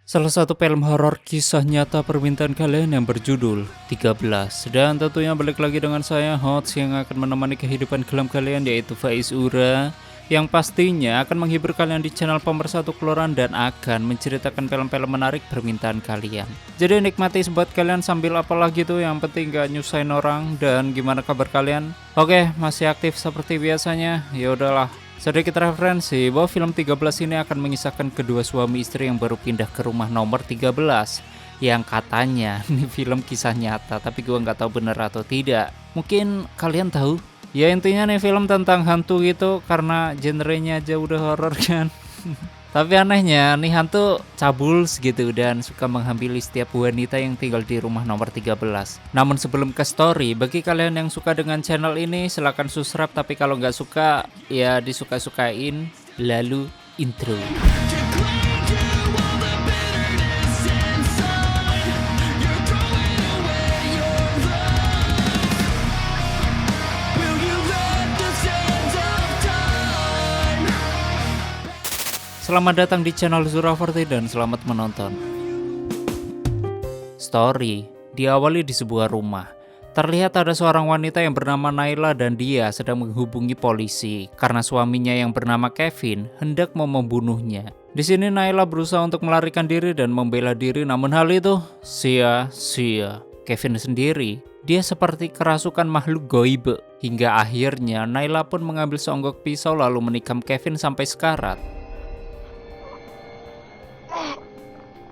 Salah satu film horor kisah nyata permintaan kalian yang berjudul 13. Dan tentunya balik lagi dengan saya Hots yang akan menemani kehidupan kelam kalian, yaitu Faiz Ura, yang pastinya akan menghibur kalian di channel Pemersatu Keluaran dan akan menceritakan film-film menarik permintaan kalian. Jadi nikmati buat kalian sambil apalagi tuh, yang penting gak nyusahin orang. Dan gimana kabar kalian? Oke, masih aktif seperti biasanya. Ya udahlah. Sedikit referensi bahwa film 13 ini akan mengisahkan kedua suami istri yang baru pindah ke rumah nomor 13, yang katanya ini film kisah nyata, tapi gua nggak tahu bener atau tidak. Mungkin kalian tahu? Ya intinya nih film tentang hantu gitu, karena genrenya aja udah horor kan. Tapi anehnya nih hantu cabul gitu dan suka menghampiri setiap wanita yang tinggal di rumah nomor 13. Namun sebelum ke story, bagi kalian yang suka dengan channel ini silahkan subscribe, tapi kalau nggak suka ya disuka-sukain. Lalu intro. Selamat datang di channel Zuraforti dan selamat menonton. Story diawali di sebuah rumah. Terlihat ada seorang wanita yang bernama Naila dan dia sedang menghubungi polisi karena suaminya yang bernama Kevin hendak mau membunuhnya. Di sini Naila berusaha untuk melarikan diri dan membela diri, namun hal itu sia-sia. Kevin sendiri, dia seperti kerasukan makhluk goib. Hingga akhirnya Naila pun mengambil seonggok pisau lalu menikam Kevin sampai sekarat.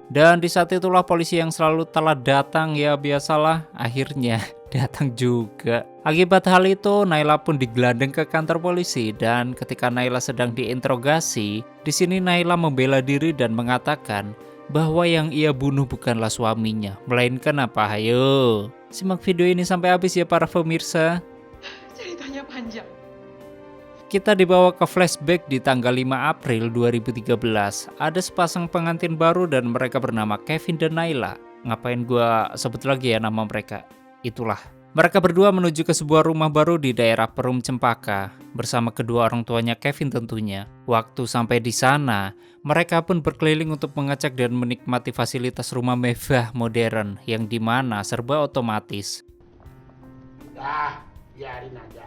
Dan di saat itulah polisi yang selalu telat datang, ya biasalah, akhirnya datang juga. Akibat hal itu, Naila pun digelandang ke kantor polisi, dan ketika Naila sedang diinterogasi, di sini Naila membela diri dan mengatakan bahwa yang ia bunuh bukanlah suaminya, melainkan apa? Ayo, simak video ini sampai habis ya para pemirsa. Ceritanya panjang. Kita dibawa ke flashback di tanggal 5 April 2013. Ada sepasang pengantin baru dan mereka bernama Kevin dan Naila. Ngapain gua sebut lagi ya nama mereka? Itulah. Mereka berdua menuju ke sebuah rumah baru di daerah Perum Cempaka bersama kedua orang tuanya Kevin tentunya. Waktu sampai di sana, mereka pun berkeliling untuk mengecek dan menikmati fasilitas rumah mewah modern yang dimana serba otomatis. Biarin aja.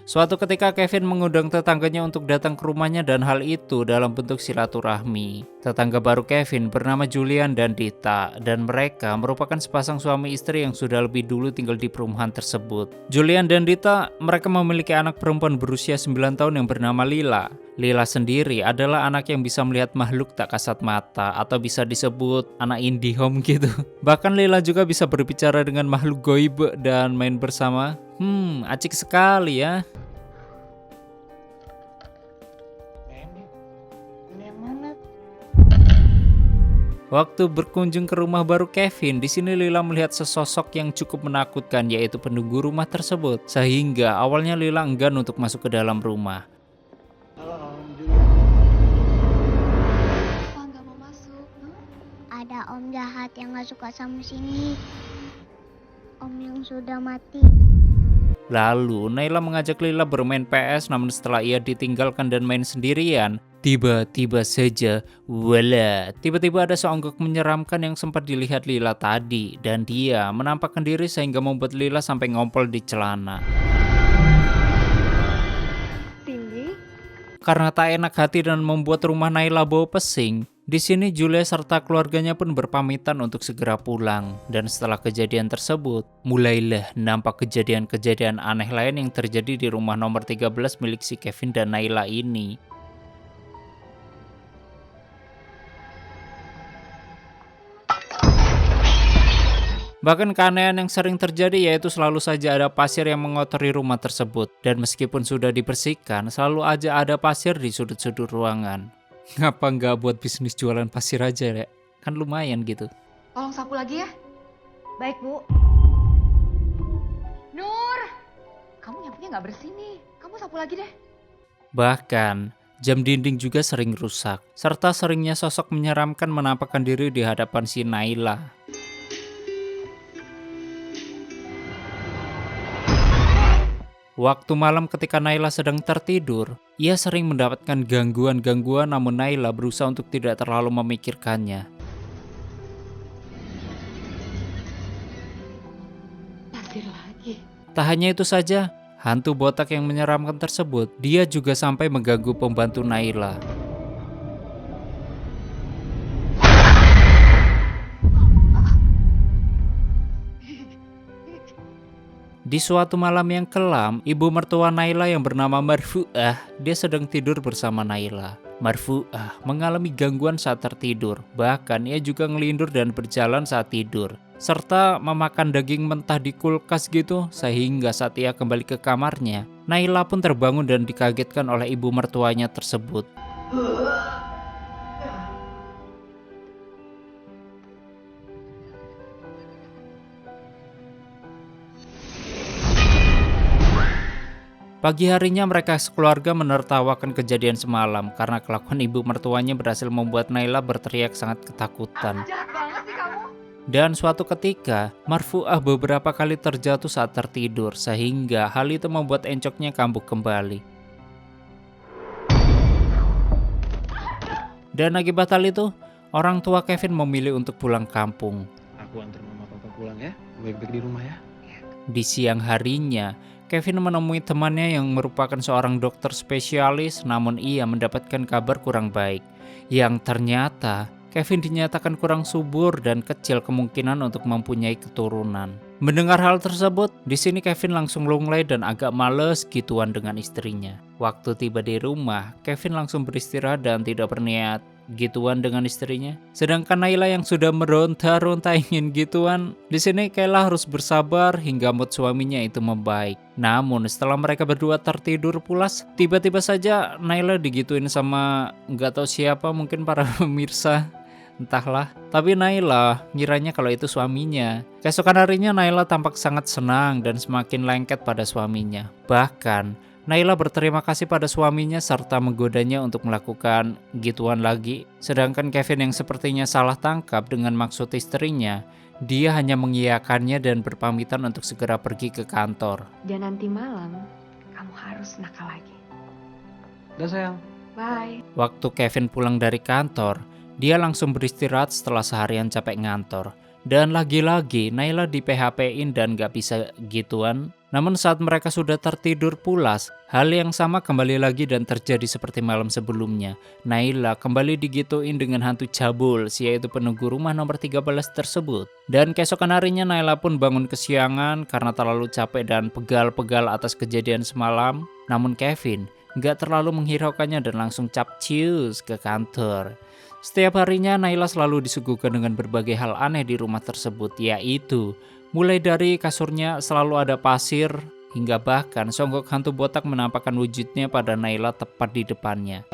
Suatu ketika Kevin mengundang tetangganya untuk datang ke rumahnya dan hal itu dalam bentuk silaturahmi. Tetangga baru Kevin bernama Julian dan Dita, dan mereka merupakan sepasang suami istri yang sudah lebih dulu tinggal di perumahan tersebut. Julian dan Dita, mereka memiliki anak perempuan berusia 9 tahun yang bernama Lila. Lila sendiri adalah anak yang bisa melihat makhluk tak kasat mata atau bisa disebut anak IndiHome gitu. Bahkan Lila juga bisa berbicara dengan makhluk goib dan main bersama. Acik sekali ya. Waktu berkunjung ke rumah baru Kevin, di sini Lila melihat sesosok yang cukup menakutkan, yaitu penunggu rumah tersebut. Sehingga awalnya Lila enggan untuk masuk ke dalam rumah. Apa nggak mau masuk? Ada om jahat yang nggak suka sama sini. Om yang sudah mati. Lalu Naila mengajak Lila bermain PS, namun setelah ia ditinggalkan dan main sendirian, tiba-tiba saja, wala, tiba-tiba ada seonggok menyeramkan yang sempat dilihat Lila tadi, dan dia menampakkan diri sehingga membuat Lila sampai ngompol di celana. Tinggi. Karena tak enak hati dan membuat rumah Naila bau pesing, di sini Julia serta keluarganya pun berpamitan untuk segera pulang. Dan setelah kejadian tersebut, mulailah nampak kejadian-kejadian aneh lain yang terjadi di rumah nomor 13 milik si Kevin dan Naila ini. Bahkan keanehan yang sering terjadi yaitu selalu saja ada pasir yang mengotori rumah tersebut. Dan meskipun sudah dibersihkan, selalu aja ada pasir di sudut-sudut ruangan. Ngapa nggak buat bisnis jualan pasir aja ya? Kan lumayan gitu. Tolong sapu lagi ya. Baik, Bu. Nur, kamu nyapunya nggak bersih nih. Kamu sapu lagi deh. Bahkan, jam dinding juga sering rusak. Serta seringnya sosok menyeramkan menampakkan diri di hadapan si Naila. Waktu malam ketika Naila sedang tertidur, ia sering mendapatkan gangguan-gangguan namun Naila berusaha untuk tidak terlalu memikirkannya. Pasir lagi. Tak hanya itu saja, hantu botak yang menyeramkan tersebut, dia juga sampai mengganggu pembantu Naila. Di suatu malam yang kelam, ibu mertua Naila yang bernama Marfu'ah, dia sedang tidur bersama Naila. Marfu'ah mengalami gangguan saat tertidur, bahkan ia juga ngelindur dan berjalan saat tidur, serta memakan daging mentah di kulkas gitu, sehingga saat ia kembali ke kamarnya, Naila pun terbangun dan dikagetkan oleh ibu mertuanya tersebut. Pagi harinya mereka sekeluarga menertawakan kejadian semalam karena kelakuan ibu mertuanya berhasil membuat Naila berteriak sangat ketakutan. Jahat banget sih kamu. Dan suatu ketika, Marfu'ah beberapa kali terjatuh saat tertidur sehingga hal itu membuat encoknya kambuh kembali. Dan akibat hal itu, orang tua Kevin memilih untuk pulang kampung. Aku antar mama papa pulang ya. Baik-baik di rumah ya. Di siang harinya, Kevin menemui temannya yang merupakan seorang dokter spesialis, namun ia mendapatkan kabar kurang baik. Yang ternyata, Kevin dinyatakan kurang subur dan kecil kemungkinan untuk mempunyai keturunan. Mendengar hal tersebut, di sini Kevin langsung lunglai dan agak males gituan dengan istrinya. Waktu tiba di rumah, Kevin langsung beristirahat dan tidak berniat gituan dengan istrinya. Sedangkan Naila yang sudah meronta-ronta ingin gituan, di sini Kayla harus bersabar hingga mood suaminya itu membaik. Namun setelah mereka berdua tertidur pulas, tiba-tiba saja Naila digituin sama nggak tahu siapa, mungkin para pemirsa. Entahlah, tapi Naila ngiranya kalau itu suaminya. Keesokan harinya Naila tampak sangat senang dan semakin lengket pada suaminya. Bahkan Naila berterima kasih pada suaminya serta menggodanya untuk melakukan gituan lagi. Sedangkan Kevin yang sepertinya salah tangkap dengan maksud istrinya, dia hanya mengiyakannya dan berpamitan untuk segera pergi ke kantor. Dan nanti malam kamu harus nakal lagi. Udah sayang. Bye. Waktu Kevin pulang dari kantor, dia langsung beristirahat setelah seharian capek ngantor. Dan lagi-lagi Naila di PHP-in dan gak bisa gituan. Namun saat mereka sudah tertidur pulas, hal yang sama kembali lagi dan terjadi seperti malam sebelumnya. Naila kembali digituin dengan hantu cabul, yaitu penunggu rumah nomor 13 tersebut. Dan keesokan harinya Naila pun bangun kesiangan karena terlalu capek dan pegal-pegal atas kejadian semalam. Namun Kevin gak terlalu menghiraukannya dan langsung capcius ke kantor. Setiap harinya Naila selalu disuguhkan dengan berbagai hal aneh di rumah tersebut, yaitu mulai dari kasurnya selalu ada pasir, hingga bahkan songgok hantu botak menampakkan wujudnya pada Naila tepat di depannya.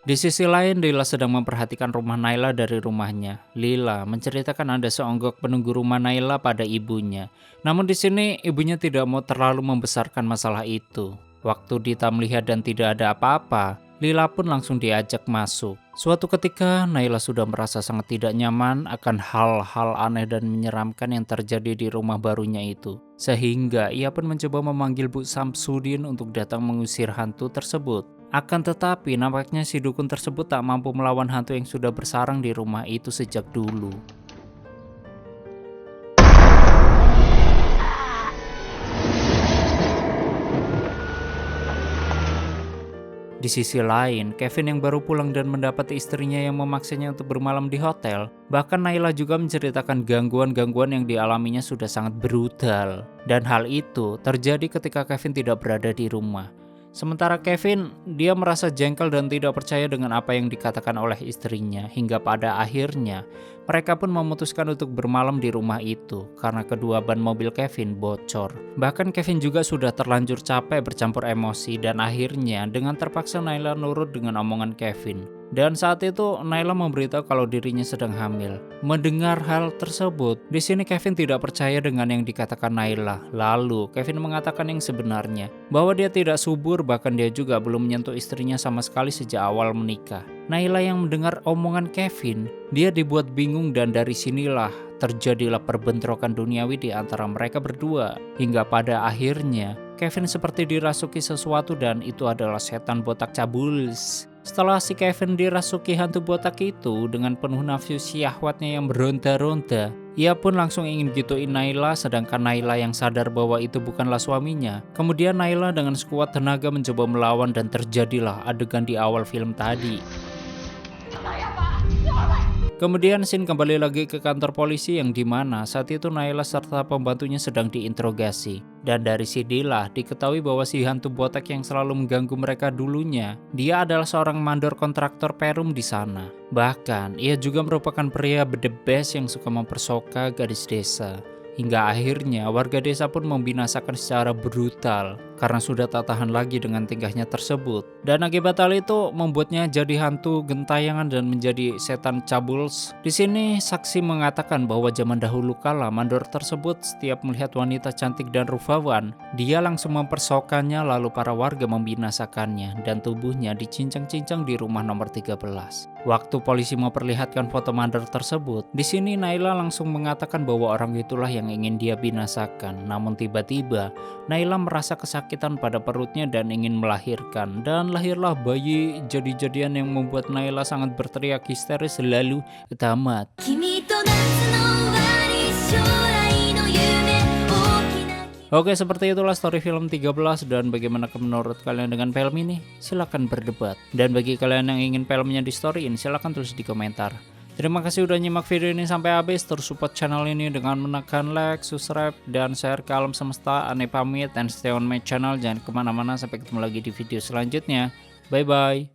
Di sisi lain, Lila sedang memperhatikan rumah Naila dari rumahnya. Lila menceritakan ada seonggok penunggu rumah Naila pada ibunya. Namun di sini ibunya tidak mau terlalu membesarkan masalah itu. Waktu Dita melihat dan tidak ada apa-apa, Lila pun langsung diajak masuk. Suatu ketika, Naila sudah merasa sangat tidak nyaman akan hal-hal aneh dan menyeramkan yang terjadi di rumah barunya itu. Sehingga ia pun mencoba memanggil Bu Samsudin untuk datang mengusir hantu tersebut. Akan tetapi nampaknya si dukun tersebut tak mampu melawan hantu yang sudah bersarang di rumah itu sejak dulu. Di sisi lain, Kevin yang baru pulang dan mendapati istrinya yang memaksanya untuk bermalam di hotel. Bahkan Naila juga menceritakan gangguan-gangguan yang dialaminya sudah sangat brutal. Dan hal itu terjadi ketika Kevin tidak berada di rumah. Sementara Kevin, dia merasa jengkel dan tidak percaya dengan apa yang dikatakan oleh istrinya. Hingga pada akhirnya, mereka pun memutuskan untuk bermalam di rumah itu karena kedua ban mobil Kevin bocor. Bahkan Kevin juga sudah terlanjur capek bercampur emosi dan akhirnya dengan terpaksa Naila nurut dengan omongan Kevin. Dan saat itu Naila memberitahu kalau dirinya sedang hamil. Mendengar hal tersebut, di sini Kevin tidak percaya dengan yang dikatakan Naila. Lalu Kevin mengatakan yang sebenarnya, bahwa dia tidak subur, bahkan dia juga belum menyentuh istrinya sama sekali sejak awal menikah. Naila yang mendengar omongan Kevin, dia dibuat bingung dan dari sinilah terjadilah perbentrokan duniawi di antara mereka berdua. Hingga pada akhirnya Kevin seperti dirasuki sesuatu dan itu adalah setan botak Cabuls. Setelah si Kevin dirasuki hantu botak itu dengan penuh nafsu syahwatnya yang beronta-ronta, ia pun langsung ingin gituin Naila, sedangkan Naila yang sadar bahwa itu bukanlah suaminya. Kemudian Naila dengan sekuat tenaga mencoba melawan dan terjadilah adegan di awal film tadi. Kemudian scene kembali lagi ke kantor polisi yang dimana saat itu Naila serta pembantunya sedang diinterogasi. Dan dari sinilah diketahui bahwa si hantu botak yang selalu mengganggu mereka dulunya, dia adalah seorang mandor kontraktor perum di sana. Bahkan ia juga merupakan pria the best yang suka memperkosa gadis desa. Hingga akhirnya warga desa pun membinasakan secara brutal karena sudah tak tahan lagi dengan tingkahnya tersebut. Dan akibat hal itu membuatnya jadi hantu gentayangan dan menjadi setan Cabuls. Di sini saksi mengatakan bahwa zaman dahulu kala mandor tersebut setiap melihat wanita cantik dan rupawan, dia langsung mempersokannya lalu para warga membinasakannya dan tubuhnya dicincang-cincang di rumah nomor 13. Waktu polisi memperlihatkan foto mandor tersebut, di sini Naila langsung mengatakan bahwa orang itulah yang ingin dia binasakan. Namun tiba-tiba Naila merasa kesakitan pada perutnya dan ingin melahirkan, dan lahirlah bayi jadi-jadian yang membuat Naila sangat berteriak histeris lalu tamat. Oke, seperti itulah story film 13 dan bagaimana menurut kalian dengan film ini? Silahkan berdebat. Dan bagi kalian yang ingin filmnya di storyin, silahkan tulis di komentar. Terima kasih udah nyimak video ini sampai habis. Terus support channel ini dengan menekan like, subscribe, dan share ke alam semesta. Ane pamit and stay on my channel. Jangan kemana-mana, sampai ketemu lagi di video selanjutnya. Bye-bye.